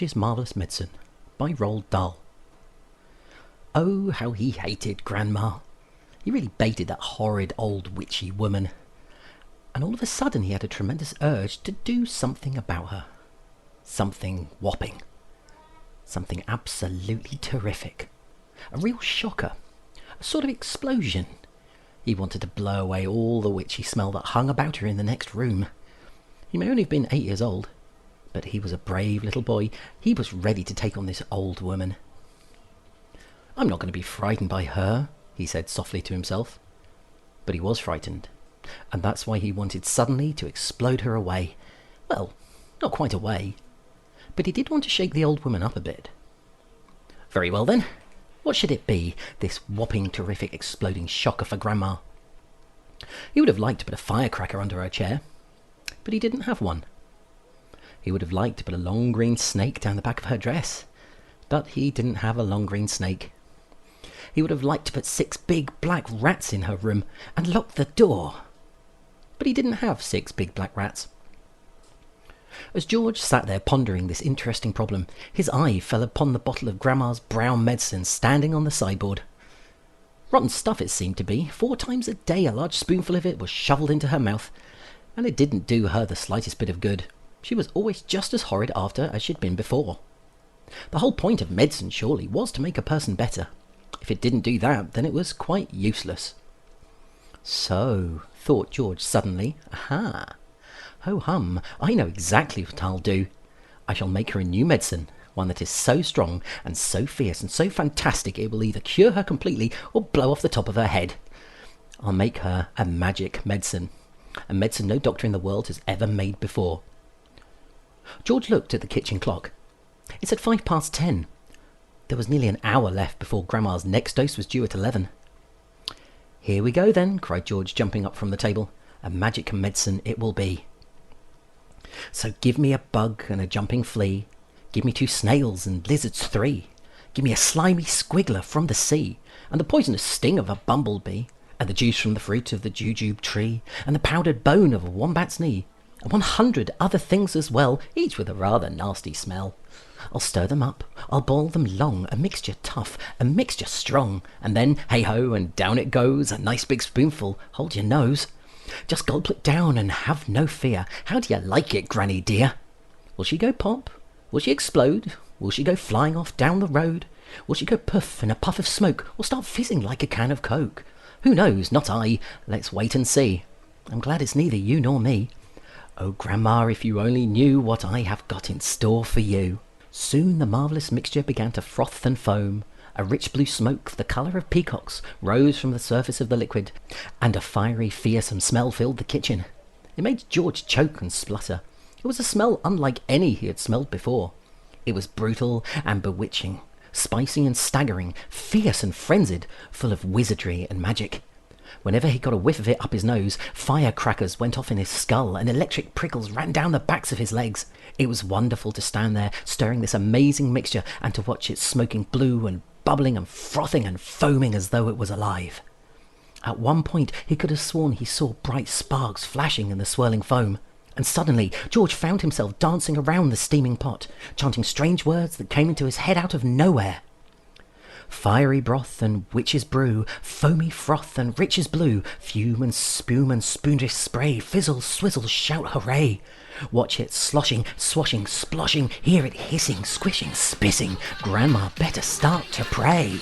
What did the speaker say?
George's Marvellous Medicine by Roald Dahl. Oh, how he hated Grandma. He really baited that horrid old witchy woman. And all of a sudden he had a tremendous urge to do something about her. Something whopping. Something absolutely terrific. A real shocker. A sort of explosion. He wanted to blow away all the witchy smell that hung about her in the next room. He may only have been 8 years old, but he was a brave little boy. He was ready to take on this old woman. I'm not going to be frightened by her, he said softly to himself. But he was frightened, and that's why he wanted suddenly to explode her away. Well, not quite away, but he did want to shake the old woman up a bit. Very well then, what should it be, this whopping, terrific, exploding shocker for Grandma? He would have liked to put a firecracker under her chair, but he didn't have one. He would have liked to put a long green snake down the back of her dress, but he didn't have a long green snake. He would have liked to put 6 big black rats in her room and lock the door, but he didn't have 6 big black rats. As George sat there pondering this interesting problem, his eye fell upon the bottle of Grandma's brown medicine standing on the sideboard. Rotten stuff it seemed to be. 4 times a day a large spoonful of it was shovelled into her mouth, and it didn't do her the slightest bit of good. She was always just as horrid after as she'd been before. The whole point of medicine, surely, was to make a person better. If it didn't do that, then it was quite useless. So, thought George suddenly, aha! Ho-hum, I know exactly what I'll do. I shall make her a new medicine, one that is so strong and so fierce and so fantastic it will either cure her completely or blow off the top of her head. I'll make her a magic medicine, a medicine no doctor in the world has ever made before. George looked at the kitchen clock. It said 10:05. There was nearly an hour left before Grandma's next dose was due at 11. Here we go then, cried George, jumping up from the table. A magic medicine it will be. So give me a bug and a jumping flea. Give me 2 snails and lizards 3. Give me a slimy squiggler from the sea, and the poisonous sting of a bumblebee, and the juice from the fruit of the jujube tree, and the powdered bone of a wombat's knee, and 100 other things as well, each with a rather nasty smell. I'll stir them up, I'll boil them long, a mixture tough, a mixture strong, and then, hey-ho, and down it goes, a nice big spoonful, hold your nose. Just gulp it down and have no fear. How do you like it, Granny dear? Will she go pop? Will she explode? Will she go flying off down the road? Will she go puff in a puff of smoke, or start fizzing like a can of Coke? Who knows? Not I. Let's wait and see. I'm glad it's neither you nor me. Oh, Grandma, if you only knew what I have got in store for you. Soon the marvellous mixture began to froth and foam. A rich blue smoke, the colour of peacocks, rose from the surface of the liquid, and a fiery, fearsome smell filled the kitchen. It made George choke and splutter. It was a smell unlike any he had smelled before. It was brutal and bewitching, spicy and staggering, fierce and frenzied, full of wizardry and magic. Whenever he got a whiff of it up his nose, firecrackers went off in his skull and electric prickles ran down the backs of his legs. It was wonderful to stand there, stirring this amazing mixture, and to watch it smoking blue and bubbling and frothing and foaming as though it was alive. At one point he could have sworn he saw bright sparks flashing in the swirling foam. And suddenly George found himself dancing around the steaming pot, chanting strange words that came into his head out of nowhere. Fiery broth and witch's brew, foamy froth and rich as blue, fume and spume and spoonish spray, fizzle, swizzle, shout hooray. Watch it sloshing, swashing, sploshing, hear it hissing, squishing, spissing. Grandma better start to pray.